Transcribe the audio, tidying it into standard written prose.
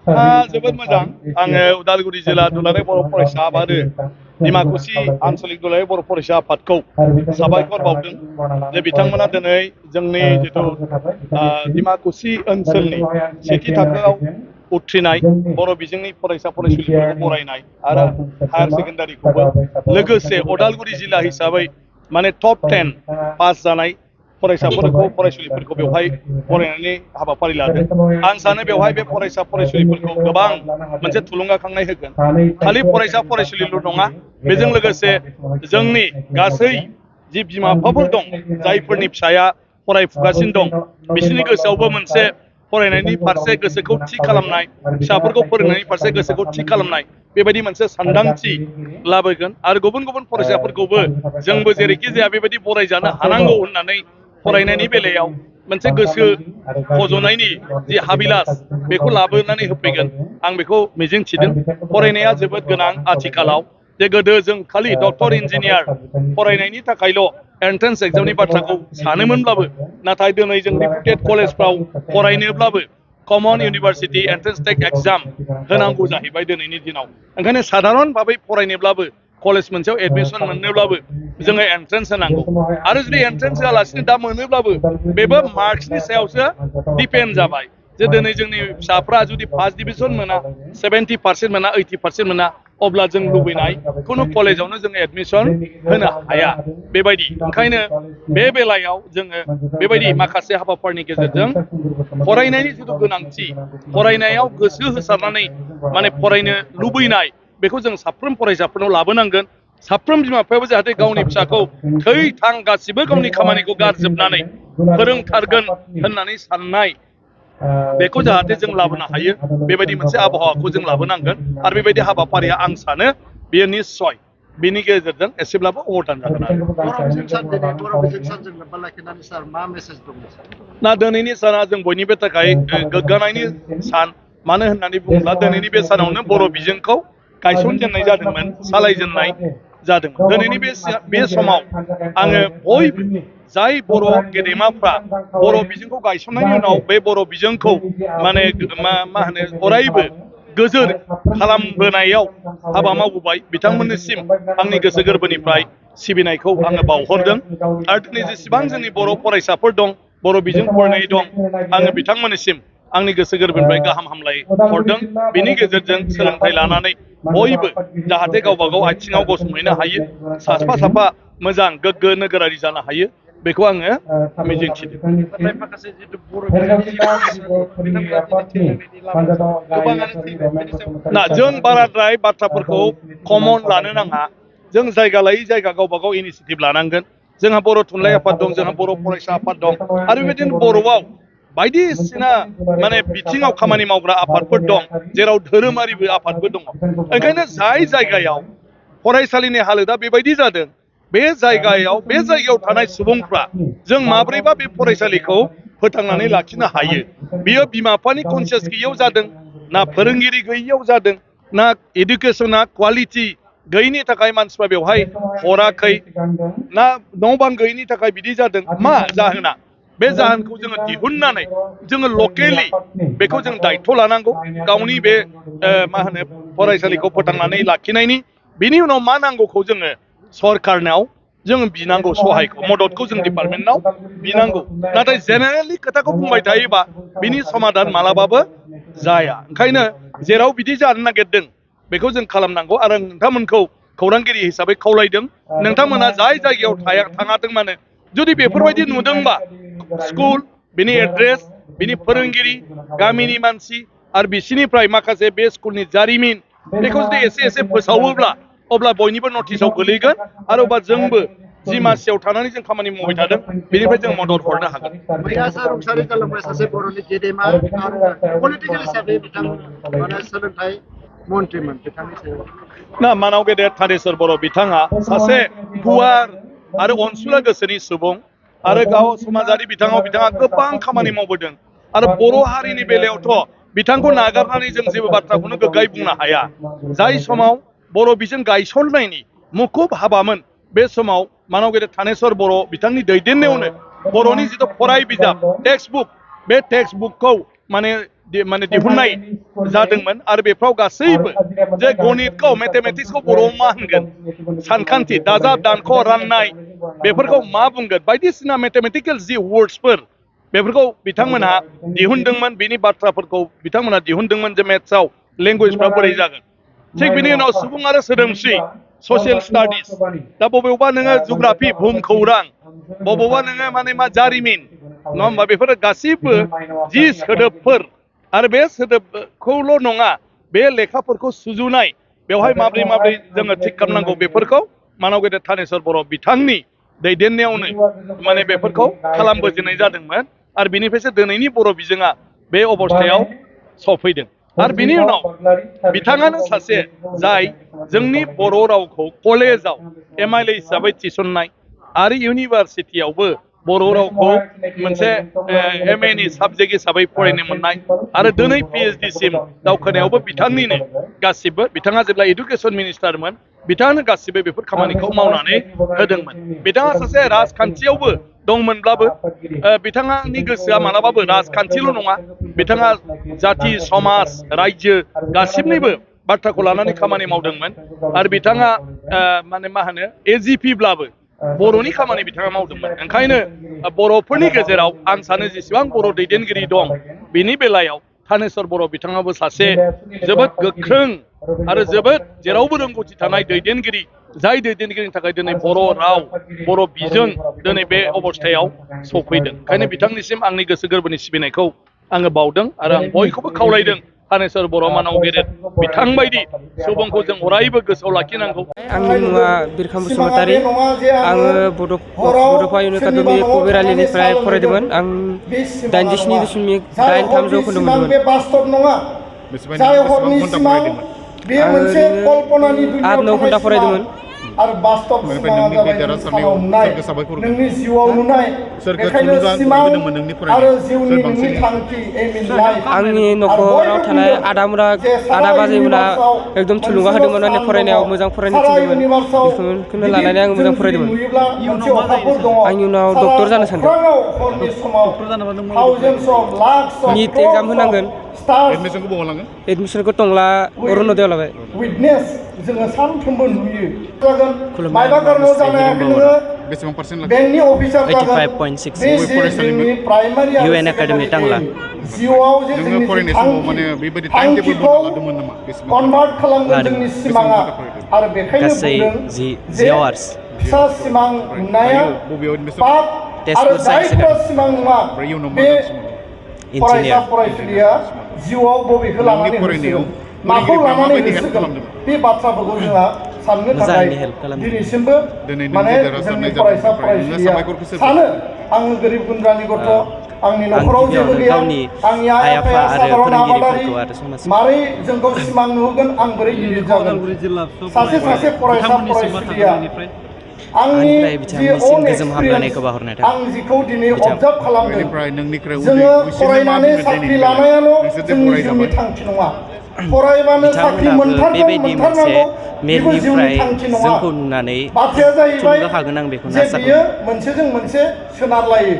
जोबोद मोजां आङो उदालगुरि जिल्ला दुलाराय बर' फरायसा आफाद आरो डिमाकुसि आन्चलिक दुलाराय बर' फरायसा आफादखौ साबायखर बावदों जे बिथांमोना दिनै जोंनि जिथु डिमाकुसि ओनसोलनि सेथि थाखोआव उथ्रिनाय बर' बिजोंनि फरायसा फरायसुलिफोरखौ बरायनाय आरो हायार सेकेन्डारिखौबो लोगोसे उदालगुरि जिल्ला हिसाबै माने टप 10 पास जानाय फरायसाफोरखौ फरायसुलिफोरखौ बेवहाय बरायनायनि हाबाफारि लादों आं सानो बेवहाय बे फरायसा फरायसुलिफोरखौ गोबां मोनसे थुलुंगाखांनाय होगोन खालि फरायसा फरायसुलिल' नङा बेजों लोगोसे जोंनि गासै जि बिमा बिफाफोर दं जायफोरनि फिसाया फरायफुगासिनो दं बिसोरनि गोसोआवबो मोनसे फरायनायनि फारसे गोसोखौ थि खालामनाय फिसाफोरखौ फोरोंनायनि फारसे गोसोखौ थि खालामनाय बेबायदि मोनसे सानदांथि लाबोगोन आरो गुबुन गुबुन फरायसाफोरखौबो जोंबो जेरैखि जाया बेबायदि बरायजानो हानांगौ होननानै फरायनायनि बेलायाव मोनसे गोसो फज'नायनि जि हाबिलास बेखौ लाबोनानै होफैगोन आं बेखौ मिजिंथिदों फरायनाया जोबोद गोनां आथिखालाव जे गोदो जों खालि डक्टर इन्जिनियार फरायनायनि थाखायल' एन्ट्रेन्स एग्जामनि बाथ्राखौ सानोमोनब्लाबो नाथाय दिनै जों रिपुटेड कलेजफ्राव फरायनोब्लाबो कमन इउनिभार्सिटि एन्ट्रेन्स टेक एग्जाम होनांगौ जाहैबाय दिनैनि दिनाव ओंखायनो साधारन भाबै फरायनोब्लाबो कलेज मोनसेयाव एडमिसन मोननोब्लाबो जोङो एन्ट्रेन्स होनांगौ आरो जुदि एन्ट्रेन्स होआलासिनो दा मोनोब्लाबो बेबो मार्क्सनि सायावसो दिपेन्ड जाबाय जे दिनै जोंनि फिसाफ्रा जुदि फार्स्ट डिभिजन मोना 70% मोना 80% मोना अब्ला जों लुबैनाय खुनु कलेजावनो जों एडमिसन होनो हाया बेबायदि ओंखायनो बे बेलायाव जोङो बेबायदि माखासे हाबाफारिनि गेजेरजों फरायनायनि जिथु गोनांथि फरायनायाव गोसो होसारनानै माने फरायनो लुबैनाय बेखौ जों साफ्रोम फरायसाफोरनाव लाबोनांगोन साफ्रोम बिमा बिफायाबो जाहाथे गावनि फिसाखौ थै थां गासिबो गावनि खामानिखौ गारजोबनानै फोरोंथारगोन होननानै साननाय बेखौ जाहाथे जों लाबोनो हायो बेबायदि मोनसे आबहावाखौ जों लाबोनांगोन आरो बेबायदि हाबाफारिया आं सानो बेयो निस्सय बिनि गेजेरजों एसेब्लाबो अबदान जागोन ना दिनैनि साना जों बयनिबो थाखाय गोग्गानायनि सान मानो होननानै बुङोब्ला दिनैनि बे सानावनो बर' बिजोंखौ गायसनजेननाय जादोंमोन सालायजेननाय जादोंमोन दिनैनि बे समाव आङो बयबो जाय बर' गेदेमाफ्रा बर' बिजोंखौ गायसननायनि उनाव बे बर' बिजोंखौ माने मा होनो अरायबो गोजोर खालामबोनायाव हाबा मावबोबाय बिथांमोननिसिम आंनि गोसो गोरबोनिफ्राय सिबिनायखौ आङो बावहरदों आरो दिनै जेसेबां जोंनि बर' फरायसाफोर दं बर' बिजों फरायनाय दं आङो बिथांमोननिसिम आंनि गोसो गोरबोनिफ्राय गाहाम हामलाय हरदों बिनि गेजेरजों सोलोंथाइ लानानै बयबो जाहाथे गावबा गाव आथिङाव गसंहैनो हायो साफा साफा मोजां गोग्गो नोगोरारि जानो हायो बेखौ आङो मिजिंथिदों ना जों बाराद्राय बाथ्राफोरखौ कमन लानो नाङा जों जायगा लायै जायगा गावबा गाव इनिसियेटिभ लानांगोन जोंहा बर' थुनलाइ आफाद दं जोंहा बर' फरायसा आफाद दं आरो बेबायदिनो बर'आव बायदिसिना माने बिथिङाव खामानि मावग्रा आफादफोर दं जेराव धोरोमारिबो आफादबो दङ ओंखायनो जाय जायगायाव फरायसालिनि हालोदा बेबायदि जादों बे जायगायाव थानाय सुबुंफ्रा जों माब्रैबा बे फरायसालिखौ फोथांनानै लाखिनो हायो बियो बिमा बिफानि कनसियास गैयैयाव जादों ना फोरोंगिरि गैयैयाव जादों ना इडुकेसना क्वालिटि गैयैनि थाखाय मानसिफ्रा बेवहाय हराखै ना न' बां गैयैनि थाखाय बिदि जादों मा जाहोना बे जाहोनखौ जोङो दिहुननानै जोङो लकेलि बेखौ जों दायथ' लानांगौ गावनि बे मा होनो फरायसालिखौ फोथांनानै लाखिनायनि बिनि उनाव मा नांगौखौ जोङो सरकारनाव जों बिनांगौ सहायखौ मददखौ जों डिपार्टमेन्टनाव बिनांगौ नाथाय जेनेरेलि खोथाखौ बुंबाय थायोबा बिनि समाधान मालाबाबो जाया ओंखायनो जेराव बिदि जानो नागिरदों बेखौ जों खालामनांगौ आरो नोंथांमोनखौ खौरांगिरि हिसाबै खावलायदों नोंथांमोना जाय जायगायाव थाङाथों मानो जुदि बेफोरबायदि नुदोंबा स्कुल बिनि एड्रेस बिनि फोरोंगिरि गामिनि मानसि आरो बिसिनिफ्राय माखासे बे स्कुलनि जारिमिन बेखौ जुदि एसे फोसावोब्ला अब्ला बयनिबो नटिसाव गोलैगोन आरो अब्ला जोंबो जि मासियाव थानानै जों खामानि मावबाय थादों बेनिफ्राय जों मदद हरनो हागोन मैयासो रुंसारि जालांबाय सासे बर'नि गेदेमा आरो पलिटिकेल हिसाबै बिथां माने सोलोंथाइ मन्त्रिमोन बिथांनि सायाव ना मानाव गेदेर थानेस्वर बर' बिथाङा सासे गुवार आरो अनसुला गोसोनि सुबुं आरो गाव समाजारि बिथाङा गोबां खामानि मावबोदों आरो बर' हारिनि बेलायावथ' बिथांखौ नागारनानै जों जेबो बाथ्राखौनो गोग्गायै बुंनो हाया जाय समाव बर' बिजों गायसननायनि मुखुब हाबामोन बे समाव मानाव गेदेर थानेस्वर बर' बिथांनि दैदेननायावनो बर'नि जिथु फराय बिजाब टेक्सट बुक बे टेक्सट बुकखौ माने माने दिहुननाय जादोंमोन आरो बेफ्राव गासैबो जे गणितखौ मेथामेटिक्सखौ बर'आव मा होनगोन सानखान्थि दाजाब दानख' राननाय बेफोरखौ मा बुंगोन बायदिसिना मेथामेटिकेल जि वर्ड्सफोर बेफोरखौ बिथांमोनहा दिहुनदोंमोन बिनि बाथ्राफोरखौ बिथांमोनहा दिहुनदोंमोन जे मेथ्सआव लेंगुवेजफ्रा बोरै जागोन थिग बिनि उनाव सुबुं आरो सोदोमस्रि ससियेल स्टाडिज दा बबेयावबा नोङो जुग्राफि भुमखौरां बबेयावबा नोङो माने मा जारिमिन नङा होमबा बेफोरो गासिबो जि सोदोबफोर आरो बे सोदोबखौल' नङा बे लेखाफोरखौ सुजुनाय बेवहाय माब्रै जोङो थिग खालामनांगौ बेफोरखौ मानव गेदेर थानेश्वर बर' बिथांनि दैदेननायावनो माने बेफोरखौ खालामबोजेननाय जादोंमोन आरो बिनिफ्रायसो दिनैनि बर' बिजोङा बे अबस्थायाव सफैदों आरो बिनि उनाव बिथाङानो सासे जाय जोंनि बर' रावखौ कलेजाव MIL हिसाबै थिसननाय आरो इउनिभारसिटियावबो बर' रावखौ मोनसे MA नि साबजेक्ट हिसाबै फरायनो मोननाय आरो दिनै PhD सिम दावखोनायावबो बिथांनिनो गासिबो बिथाङा जेब्ला एडुकेसन मिनिस्टारमोन बिथाङानो गासिबो बेफोर खामानिखौ मावनानै होदोंमोन बिथाङा सासे राजखान्थियावबो दंमोनब्लाबो बिथाङानि गोसोआ मालाबाबो राजखान्थिल' नङा बिथाङा जाथि समाज रायजो गासिबनिबो बाथ्राखौ लानानै खामानि मावदोंमोन आरो बिथाङा माने मा होनो AGP ब्लाबो बर'नि खामानि बिथाङा मावदोंमोन ओंखायनो बर'फोरनि गेजेराव आं सानो जेसेबां बर' दैदेनगिरि दं बिनि बेलायाव थानेश्वर बर' बिथाङाबो सासे जोबोद गोख्रों आरो जोबोद जेरावबो रोंगौथि थानाय दैदेनगिरि जाय दैदेनगिरिनि थाखाय दिनै बर' राव बर' बिजों दिनै बे अबस्थायाव सफैदों ओंखायनो बिथांनिसिम आंनि गोसो गोरबोनि सिबिनायखौ आङो बावदों आरो आं बयखौबो खावलायदों थानेश्वर बर' मानव गेदेर बिथांबायदि सुबुंखौ जों अरायबो गोसोआव लाखिनांगौ आंनि मुङा बिरखां बसुमतारी आङो बड'फा इउन एकाडेमि कबिरालिनिफ्राय फरायदोंमोन आं 87.83 जौखोन्दो मोनदोंमोन आङो ओरैनो 8-9 घन्टा फरायदोंमोन आरो बास्तब सिमाङा जाबाय नोंनि सानाव नुनाय नोंनि जिउआव नुनाय बेखायनो सिमां आरो जिउनि नोंनि थांखि एम इन लाइफ आंनि न'खराव थानाय आदा बाजैमोना एकदम थुलुंगा होदोंमोन माने फरायनायाव मोजां फरायनो थिनदोंमोन बेखौनो लानानै आं मोजां फरायदोंमोन आं इयुनाव डक्टर जानो सानदों नीट एग्जाम होनांगोन एडमिसनखौ टंला अरुणोदयाव लाबाय जोङो सानफ्रोमबो नुयो मायबा कारनाव जानो हायाखै नोङो बेंकनि अफिसार जागोन 85.6 प्राइमारि UN एकाडेमि टांला जिउआव जे जोंनि थांखिखौ कनभार्ट खालामगोन जोंनि सिमाङा आरो बेखायनो बुंदों जे फिसा सिमां नुनाया पाप आरो जायफोरा सिमां नङा बे फरायसा फरायसुलिया जिउआव बबेखौ लानानै होसोगोन माखौ लानानै होसोगोन बे बाथ्राफोरखौ जोंहा साननो थाखाय दिनैसिमबो माने जोंनि फरायसा फरायसुलिया सानो आङो गोरिब गुन्द्रानि गथ' आंनि न'खराव जेबो गैया आंनि आइ आफाया साधारन आबादारि मारै जोंखौ सिमां नुहोगोन आं बोरै गिदिर जागोन सासे फरायसा फरायसुलिया आंनि जि अन एक्सपिरियेन्स आं जिखौ दिनै अबजार्भ खालामदों जोङो फरायनानै साख्रि लानायाल' जोंनि जिउनि थांखि नङा फरायबानो साख्रि मोनथारनांगौ बेबो जिउनि थांखि नङा बाथ्राया जाहैबाय जे बियो मोनसेजों मोनसे सोनारलायो